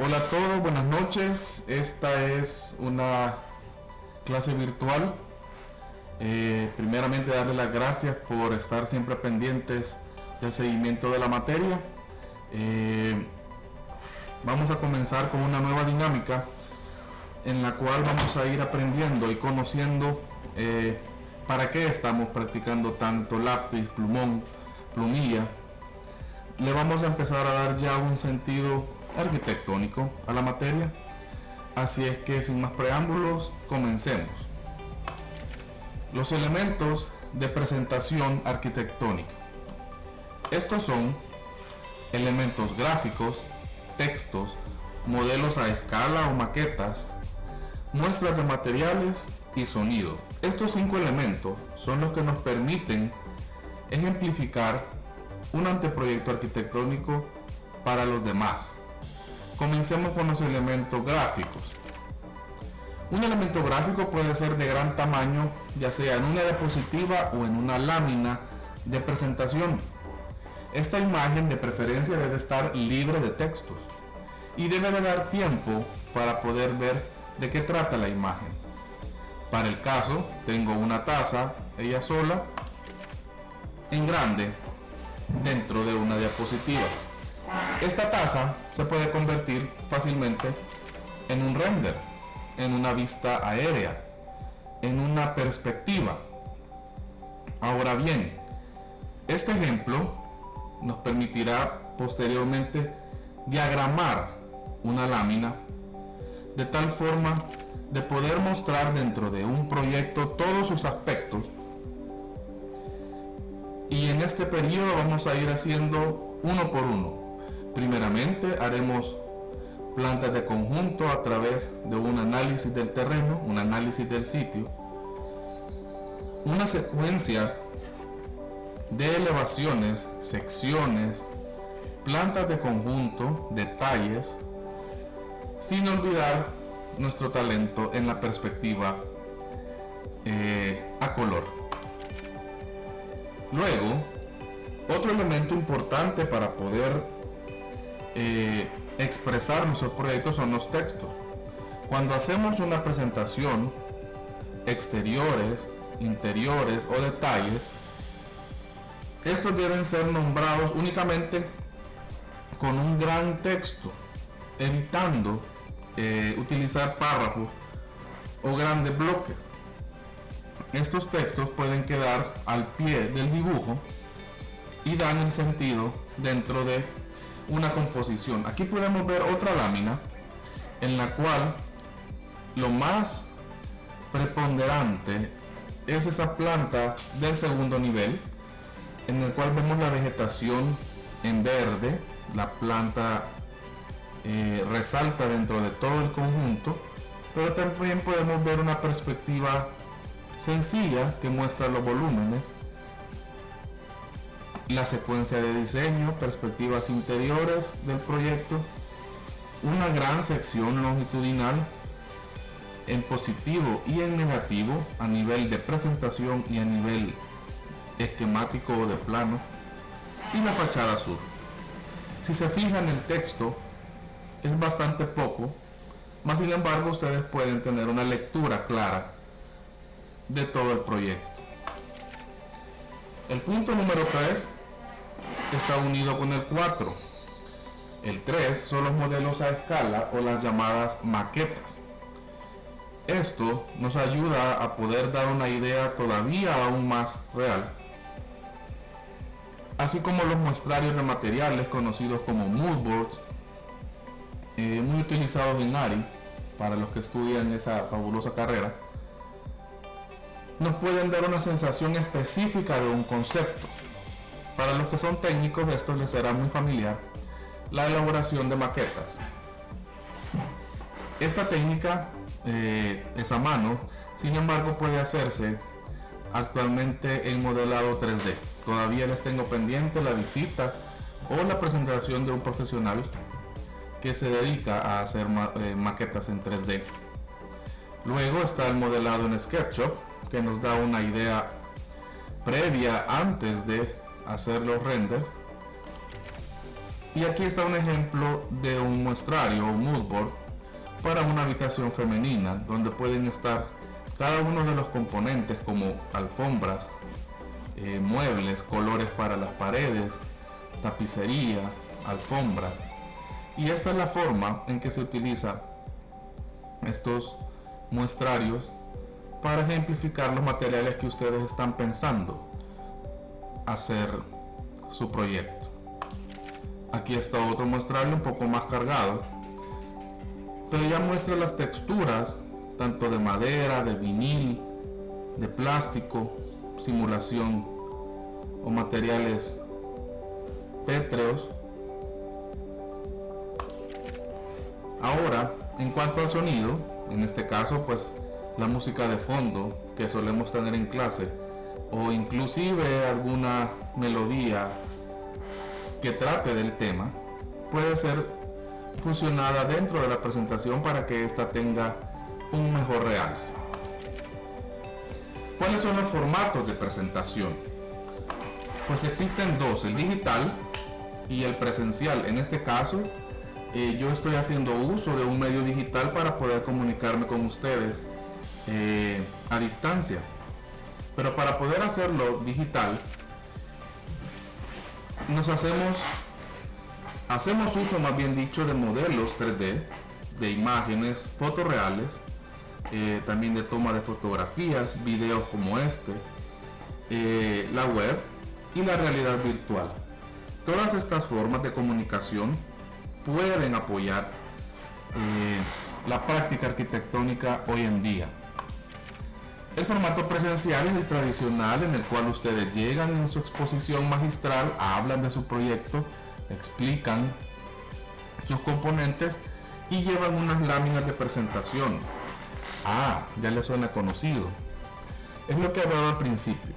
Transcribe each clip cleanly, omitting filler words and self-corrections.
Hola a todos, buenas noches. Esta es una clase virtual. Primeramente darles las gracias por estar siempre pendientes del seguimiento de la materia. Vamos a comenzar con una nueva dinámica en la cual vamos a ir aprendiendo y conociendo para qué estamos practicando tanto lápiz, plumón, plumilla. Le vamos a empezar a dar ya un sentido arquitectónico a la materia, así es que sin más preámbulos comencemos. Los elementos de presentación arquitectónica. Estos son elementos gráficos, textos, modelos a escala o maquetas, muestras de materiales y sonido. Estos 5 elementos son los que nos permiten ejemplificar un anteproyecto arquitectónico para los demás. Comencemos con los elementos gráficos. Un elemento gráfico puede ser de gran tamaño, ya sea en una diapositiva o en una lámina de presentación. Esta imagen de preferencia debe estar libre de textos y debe de dar tiempo para poder ver de qué trata la imagen. Para el caso, tengo una taza, ella sola, en grande, dentro de una diapositiva. Esta taza se puede convertir fácilmente en un render, en una vista aérea, en una perspectiva. Ahora bien, este ejemplo nos permitirá posteriormente diagramar una lámina de tal forma de poder mostrar dentro de un proyecto todos sus aspectos, y en este periodo vamos a ir haciendo uno por uno. Primeramente haremos plantas de conjunto a través de un análisis del terreno, un análisis del sitio, una secuencia de elevaciones, secciones, plantas de conjunto, detalles, sin olvidar nuestro talento en la perspectiva a color. Luego, otro elemento importante para poder expresar nuestros proyectos son los textos. Cuando hacemos una presentación, exteriores, interiores o detalles, estos deben ser nombrados únicamente con un gran texto, evitando utilizar párrafos o grandes bloques. Estos textos pueden quedar al pie del dibujo y dan el sentido dentro de una composición. Aquí podemos ver otra lámina en la cual lo más preponderante es esa planta del segundo nivel, en el cual vemos la vegetación en verde. La planta resalta dentro de todo el conjunto, pero también podemos ver una perspectiva sencilla que muestra los volúmenes, la secuencia de diseño, perspectivas interiores del proyecto, una gran sección longitudinal en positivo y en negativo a nivel de presentación y a nivel esquemático o de plano, y la fachada sur. Si se fijan, el texto es bastante poco, mas sin embargo ustedes pueden tener una lectura clara de todo el proyecto. El punto número 3 está unido con el 4. El 3 son los modelos a escala o las llamadas maquetas. Esto nos ayuda a poder dar una idea todavía aún más real, así como los muestrarios de materiales conocidos como moodboards, muy utilizados en ARI para los que estudian esa fabulosa carrera. Nos pueden dar una sensación específica de un concepto. Para los que son técnicos, esto les será muy familiar, la elaboración de maquetas. Esta técnica es a mano, sin embargo puede hacerse actualmente en modelado 3D. Todavía les tengo pendiente la visita o la presentación de un profesional que se dedica a hacer maquetas en 3D. Luego está el modelado en SketchUp, que nos da una idea previa antes de hacer los renders. Y aquí está un ejemplo de un muestrario o mood board para una habitación femenina, donde pueden estar cada uno de los componentes como alfombras, muebles, colores para las paredes, tapicería, alfombras. Y esta es la forma en que se utiliza estos muestrarios para ejemplificar los materiales que ustedes están pensando hacer su proyecto. Aquí está otro muestrario un poco más cargado, pero ya muestra las texturas tanto de madera, de vinil, de plástico, simulación o materiales pétreos. Ahora, en cuanto al sonido, en este caso pues la música de fondo que solemos tener en clase, o inclusive alguna melodía que trate del tema, puede ser fusionada dentro de la presentación para que ésta tenga un mejor realce. ¿Cuáles son los formatos de presentación? Pues existen dos, el digital y el presencial. En este caso, yo estoy haciendo uso de un medio digital para poder comunicarme con ustedes a distancia. Pero para poder hacerlo digital, hacemos uso, más bien dicho, de modelos 3D, de imágenes fotorreales, también de toma de fotografías, videos como este, la web y la realidad virtual. Todas estas formas de comunicación pueden apoyar la práctica arquitectónica hoy en día. El formato presencial es el tradicional, en el cual ustedes llegan en su exposición magistral, hablan de su proyecto, explican sus componentes y llevan unas láminas de presentación. Ya les suena conocido. Es lo que hablaba al principio.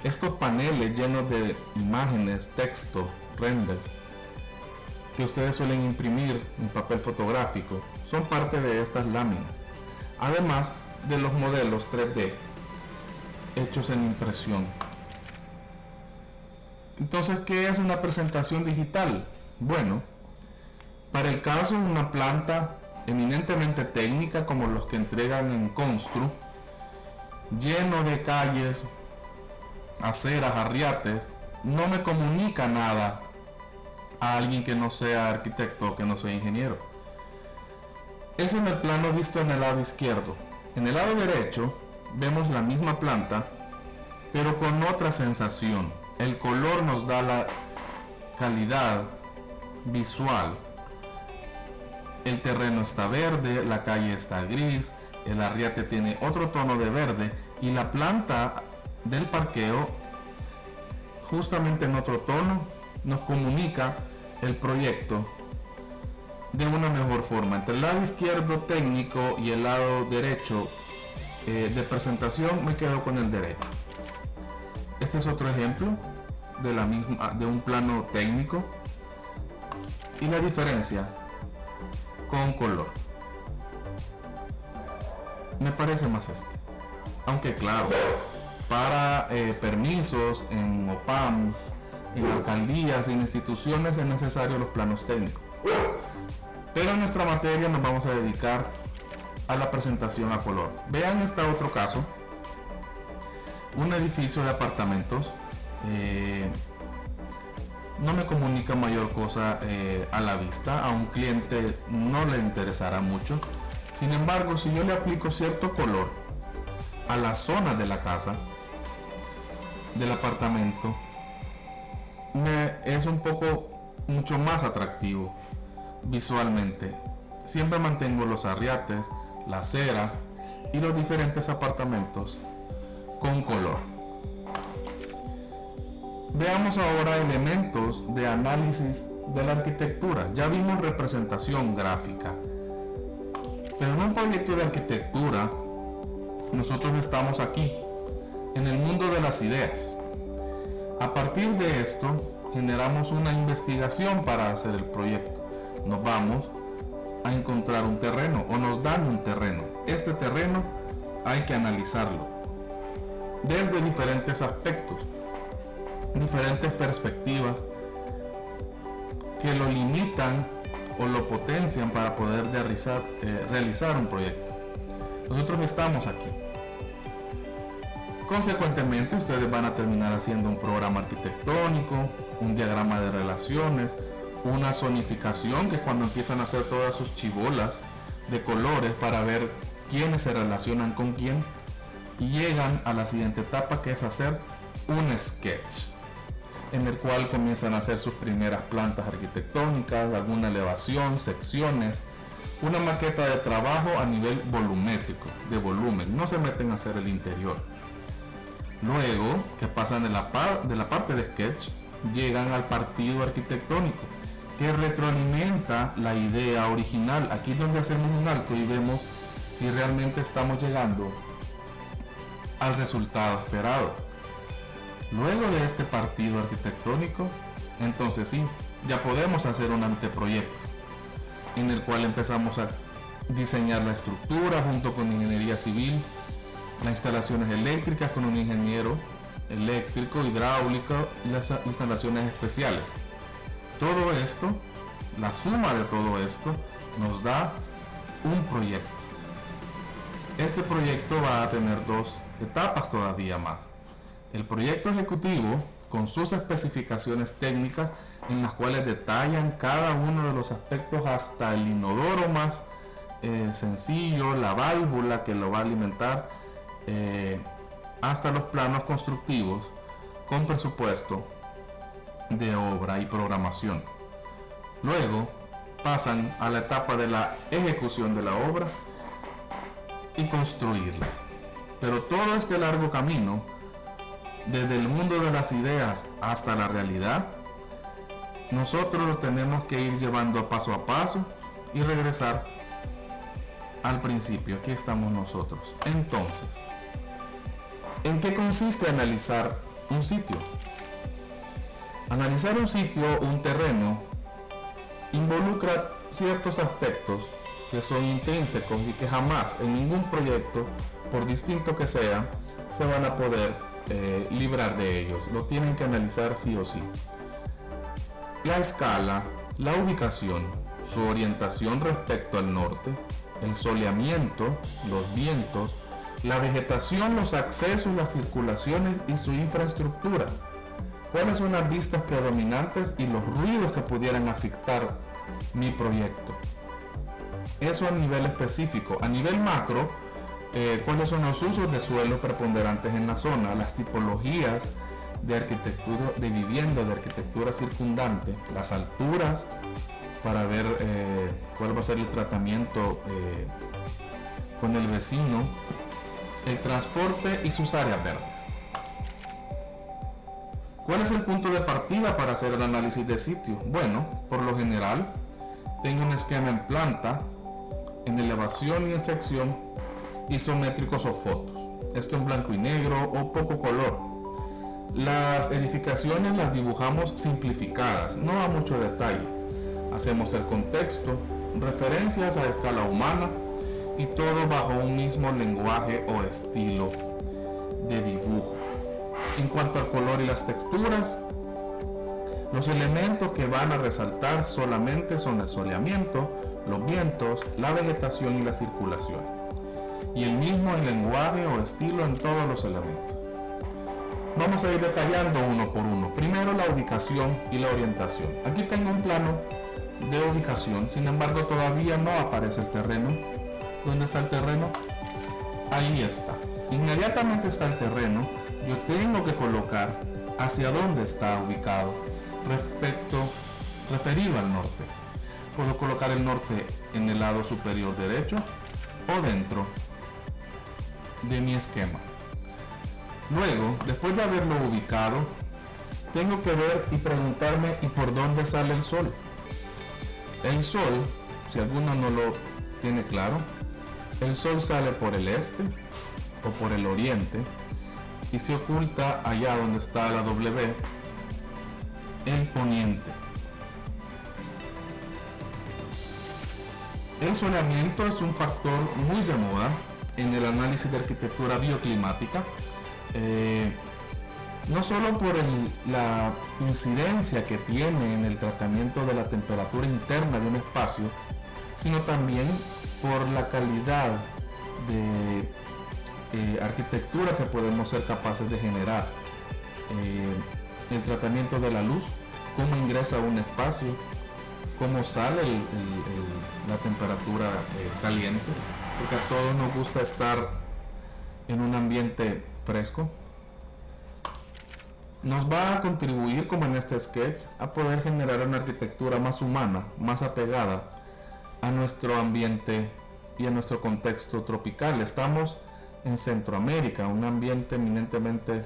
Estos paneles llenos de imágenes, texto, renders, que ustedes suelen imprimir en papel fotográfico, son parte de estas láminas, además de los modelos 3D hechos en impresión. Entonces, ¿qué es una presentación digital? Bueno, para el caso de una planta eminentemente técnica como los que entregan en Constru, lleno de calles, aceras, arriates, no me comunica nada a alguien que no sea arquitecto o que no sea ingeniero. Eso en el plano visto en el lado izquierdo. En el lado derecho vemos la misma planta, pero con otra sensación. El color nos da la calidad visual. El terreno está verde, la calle está gris, el arriate tiene otro tono de verde y la planta del parqueo justamente en otro tono nos comunica el proyecto de una mejor forma. Entre el lado izquierdo técnico y el lado derecho de presentación, me quedo con el derecho. Este es otro ejemplo de un plano técnico y la diferencia con color. Me parece más este, aunque claro, para permisos en OPAMs, en alcaldías, en instituciones es necesario los planos técnicos. Pero en nuestra materia nos vamos a dedicar a la presentación a color. Vean este otro caso, un edificio de apartamentos. No me comunica mayor cosa a la vista, a un cliente no le interesará mucho. Sin embargo, si yo le aplico cierto color a la zona de la casa, del apartamento, es un poco mucho más atractivo visualmente. Siempre mantengo los arriates, la acera y los diferentes apartamentos con color. Veamos ahora elementos de análisis de la arquitectura. Ya vimos representación gráfica, pero en un proyecto de arquitectura nosotros estamos aquí en el mundo de las ideas. A partir de esto generamos una investigación para hacer el proyecto. Nos vamos a encontrar un terreno o nos dan un terreno. Este terreno hay que analizarlo desde diferentes aspectos, diferentes perspectivas, que lo limitan o lo potencian para poder realizar un proyecto. Nosotros estamos aquí. Consecuentemente, ustedes van a terminar haciendo un programa arquitectónico, un diagrama de relaciones, una zonificación, que es cuando empiezan a hacer todas sus chibolas de colores para ver quiénes se relacionan con quién, y llegan a la siguiente etapa, que es hacer un sketch, en el cual comienzan a hacer sus primeras plantas arquitectónicas, alguna elevación, secciones, una maqueta de trabajo a nivel volumétrico, de volumen. No se meten a hacer el interior. Luego, que pasan de la parte de sketch, llegan al partido arquitectónico, que retroalimenta la idea original. Aquí es donde hacemos un alto y vemos si realmente estamos llegando al resultado esperado. Luego de este partido arquitectónico, entonces sí, ya podemos hacer un anteproyecto, en el cual empezamos a diseñar la estructura junto con ingeniería civil, las instalaciones eléctricas con un ingeniero eléctrico, hidráulico y las instalaciones especiales. Todo esto, la suma de todo esto, nos da un proyecto. Este proyecto va a tener dos etapas todavía más. El proyecto ejecutivo, con sus especificaciones técnicas, en las cuales detallan cada uno de los aspectos, hasta el inodoro más sencillo, la válvula que lo va a alimentar, hasta los planos constructivos con presupuesto de obra y programación. Luego pasan a la etapa de la ejecución de la obra y construirla. Pero todo este largo camino, desde el mundo de las ideas hasta la realidad, nosotros lo tenemos que ir llevando a paso y regresar al principio. Aquí estamos nosotros. Entonces, ¿en qué consiste analizar un sitio? Analizar un sitio, un terreno, involucra ciertos aspectos que son intrínsecos y que jamás en ningún proyecto, por distinto que sea, se van a poder librar de ellos. Lo tienen que analizar sí o sí. La escala, la ubicación, su orientación respecto al norte, el soleamiento, los vientos, la vegetación, los accesos, las circulaciones y su infraestructura. ¿Cuáles son las vistas predominantes y los ruidos que pudieran afectar mi proyecto? Eso a nivel específico. A nivel macro, ¿cuáles son los usos de suelo preponderantes en la zona? Las tipologías de arquitectura, de vivienda, de arquitectura circundante, las alturas, para ver cuál va a ser el tratamiento con el vecino, el transporte y sus áreas verdes. ¿Cuál es el punto de partida para hacer el análisis de sitio? Bueno, por lo general, tengo un esquema en planta, en elevación y en sección, isométricos o fotos. Esto en blanco y negro o poco color. Las edificaciones las dibujamos simplificadas, no a mucho detalle. Hacemos el contexto, referencias a escala humana y todo bajo un mismo lenguaje o estilo de dibujo. En cuanto al color y las texturas, los elementos que van a resaltar solamente son el soleamiento, los vientos, la vegetación y la circulación. Y el mismo lenguaje o estilo en todos los elementos. Vamos a ir detallando uno por uno. Primero la ubicación y la orientación. Aquí tengo un plano de ubicación, sin embargo todavía no aparece el terreno. ¿Dónde está el terreno? Ahí está. Inmediatamente está el terreno. Yo tengo que colocar hacia dónde está ubicado referido al norte. Puedo colocar el norte en el lado superior derecho o dentro de mi esquema. Luego, después de haberlo ubicado, tengo que ver y preguntarme ¿y por dónde sale el sol? El sol, si alguno no lo tiene claro, el sol sale por el este o por el oriente y se oculta allá donde está la W, en poniente. El soleamiento es un factor muy de moda en el análisis de arquitectura bioclimática. no solo por la incidencia que tiene en el tratamiento de la temperatura interna de un espacio, sino también por la calidad de arquitectura que podemos ser capaces de generar. El tratamiento de la luz, cómo ingresa a un espacio, cómo sale la temperatura caliente, porque a todos nos gusta estar en un ambiente fresco. Nos va a contribuir, como en este sketch, a poder generar una arquitectura más humana, más apegada a nuestro ambiente y a nuestro contexto tropical. Estamos en Centroamérica, un ambiente eminentemente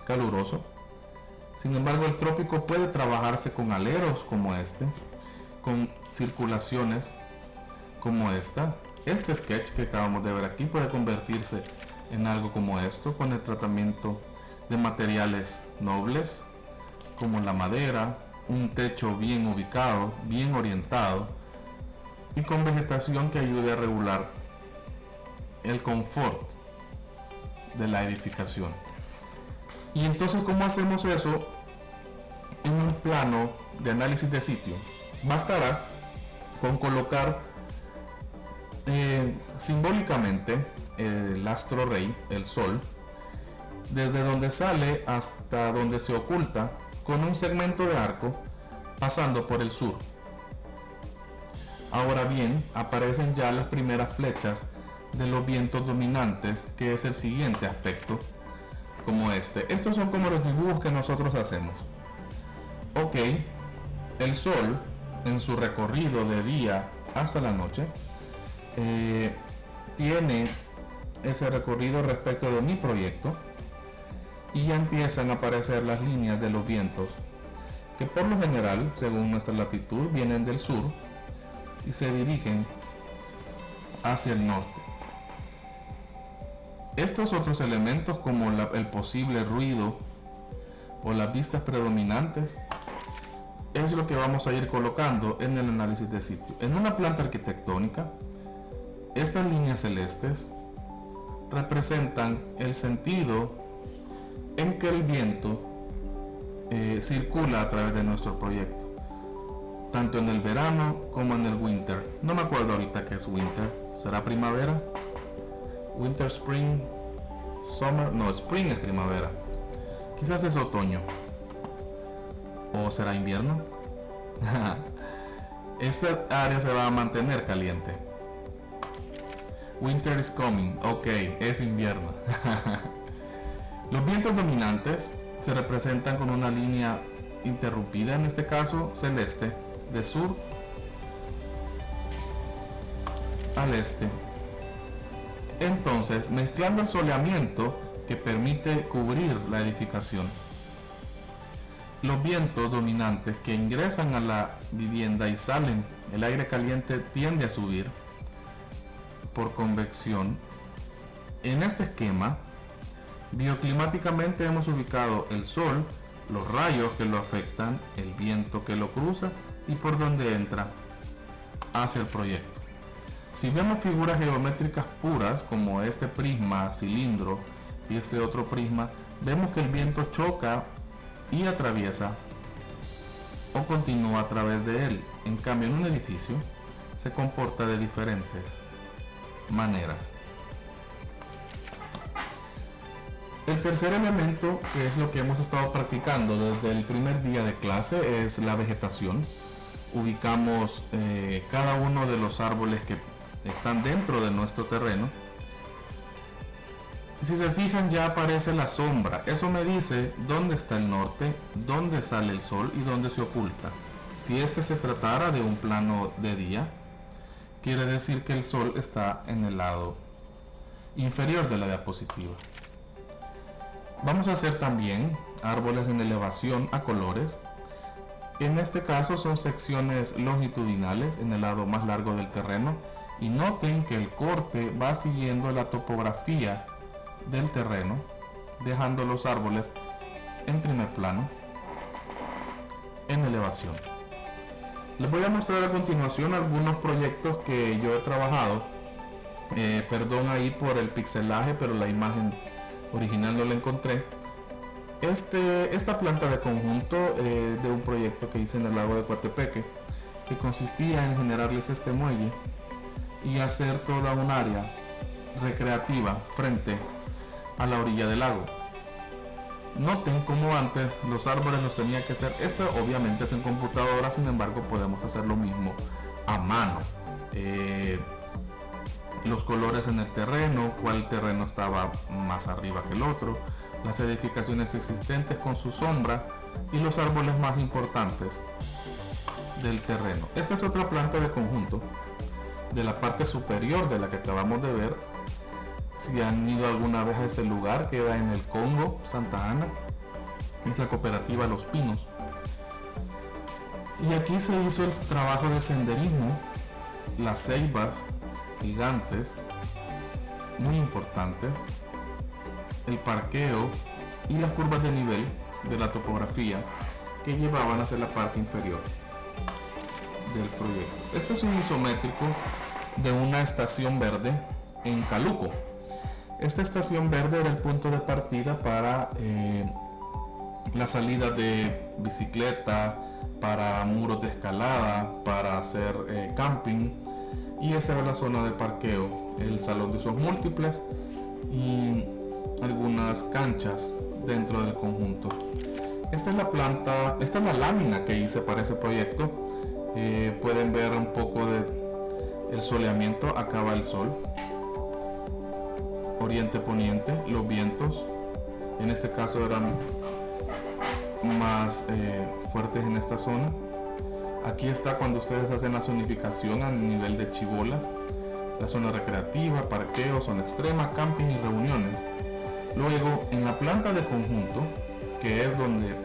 caluroso. Sin embargo, el trópico puede trabajarse con aleros como este, con circulaciones como esta. Este sketch que acabamos de ver aquí puede convertirse en algo como esto, con el tratamiento de materiales nobles como la madera, un techo bien ubicado, bien orientado y con vegetación que ayude a regular el confort de la edificación. Y entonces, ¿cómo hacemos eso en un plano de análisis de sitio? Bastará con colocar simbólicamente el astro rey, el sol, desde donde sale hasta donde se oculta, con un segmento de arco pasando por el sur. Ahora bien, aparecen ya las primeras flechas de los vientos dominantes, que es el siguiente aspecto, como este. Estos son como los dibujos que nosotros hacemos. Ok, el sol en su recorrido de día hasta la noche tiene ese recorrido respecto de mi proyecto, y ya empiezan a aparecer las líneas de los vientos, que por lo general, según nuestra latitud, vienen del sur y se dirigen hacia el norte. Estos otros elementos, como el posible ruido o las vistas predominantes, es lo que vamos a ir colocando en el análisis de sitio. En una planta arquitectónica, estas líneas celestes representan el sentido en que el viento circula a través de nuestro proyecto, tanto en el verano como en el winter. No me acuerdo ahorita qué es winter. ¿Será primavera? Winter, spring, summer. No, spring es primavera. Quizás es otoño. ¿O será invierno? Esta área se va a mantener caliente. Winter is coming. Ok, es invierno. Los vientos dominantes se representan con una línea interrumpida, en este caso celeste, de sur al este. Entonces, mezclando el soleamiento que permite cubrir la edificación, los vientos dominantes que ingresan a la vivienda y salen, el aire caliente tiende a subir por convección. En este esquema, bioclimáticamente hemos ubicado el sol, los rayos que lo afectan, el viento que lo cruza y por donde entra hacia el proyecto. Si vemos figuras geométricas puras como este prisma cilindro y este otro prisma, vemos que el viento choca y atraviesa o continúa a través de él. En cambio, en un edificio se comporta de diferentes maneras. El tercer elemento, que es lo que hemos estado practicando desde el primer día de clase, es la vegetación. Ubicamos cada uno de los árboles que están dentro de nuestro terreno. Y si se fijan, ya aparece la sombra. Eso me dice dónde está el norte, dónde sale el sol y dónde se oculta. Si este se tratara de un plano de día, quiere decir que el sol está en el lado inferior de la diapositiva. Vamos a hacer también árboles en elevación a colores. En este caso son secciones longitudinales en el lado más largo del terreno, y noten que el corte va siguiendo la topografía del terreno, dejando los árboles en primer plano en elevación. Les voy a mostrar a continuación algunos proyectos que yo he trabajado. Perdón ahí por el pixelaje, pero la imagen original no la encontré. Esta planta de conjunto de un proyecto que hice en el lago de Coatepeque, que consistía en generarles este muelle y hacer toda un área recreativa frente a la orilla del lago. Noten como antes los árboles los tenía que hacer, esto obviamente es en computadora, sin embargo podemos hacer lo mismo a mano. Los colores en el terreno, cuál terreno estaba más arriba que el otro, las edificaciones existentes con su sombra y los árboles más importantes del terreno. Esta es otra planta de conjunto de la parte superior de la que acabamos de ver. Si han ido alguna vez a este lugar, queda en el Congo, Santa Ana, es la cooperativa Los Pinos. Y aquí se hizo el trabajo de senderismo, las ceibas gigantes, muy importantes, el parqueo y las curvas de nivel de la topografía que llevaban hacia la parte inferior del proyecto. Este es un isométrico de una estación verde en Caluco. Esta estación verde era el punto de partida para la salida de bicicleta, para muros de escalada, para hacer camping, y esa era la zona de parqueo, el salón de usos múltiples y algunas canchas dentro del conjunto. Esta es la planta, esta es la lámina que hice para ese proyecto. Pueden ver un poco de el soleamiento, acá va el sol, oriente poniente, los vientos en este caso eran más fuertes en esta zona. Aquí está cuando ustedes hacen la zonificación a nivel de chibola, la zona recreativa, parqueo, zona extrema, camping y reuniones. Luego en la planta de conjunto, que es donde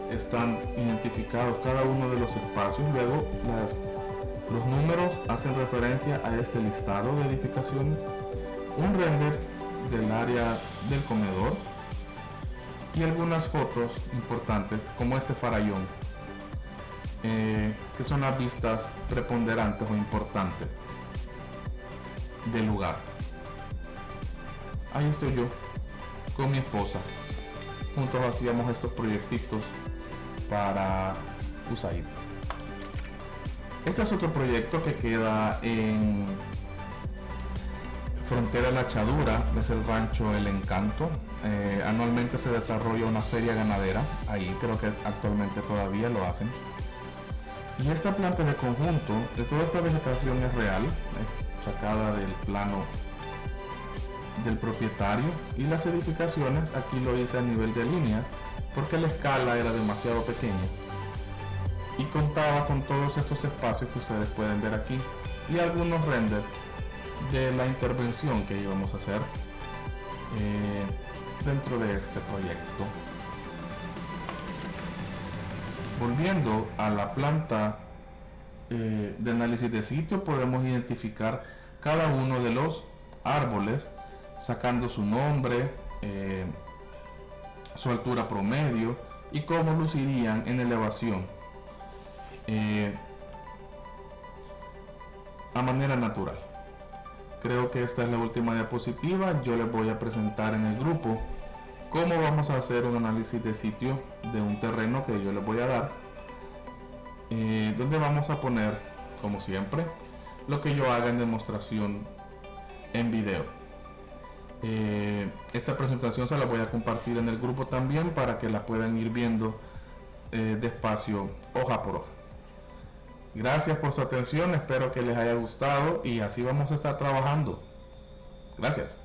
están identificados cada uno de los espacios, luego los números hacen referencia a este listado de edificaciones, un render del área del comedor y algunas fotos importantes como este farallón, que son las vistas preponderantes o importantes del lugar. Ahí estoy yo con mi esposa, juntos hacíamos estos proyectitos para USAID. Este es otro proyecto que queda en Frontera La Chadura, es el rancho El Encanto. Anualmente se desarrolla una feria ganadera ahí, creo que actualmente todavía lo hacen. Y esta planta de conjunto, de toda esta vegetación es real, sacada del plano del propietario, y las edificaciones aquí lo hice a nivel de líneas porque la escala era demasiado pequeña y contaba con todos estos espacios que ustedes pueden ver aquí y algunos renders de la intervención que íbamos a hacer dentro de este proyecto. Volviendo a la planta de análisis de sitio, podemos identificar cada uno de los árboles sacando su nombre, su altura promedio y cómo lucirían en elevación a manera natural. Creo que esta es la última diapositiva. Yo les voy a presentar en el grupo cómo vamos a hacer un análisis de sitio de un terreno que yo les voy a dar, donde vamos a poner, como siempre, lo que yo haga en demostración en video. Esta presentación se la voy a compartir en el grupo también para que la puedan ir viendo despacio, hoja por hoja. Gracias por su atención, espero que les haya gustado y así vamos a estar trabajando. Gracias.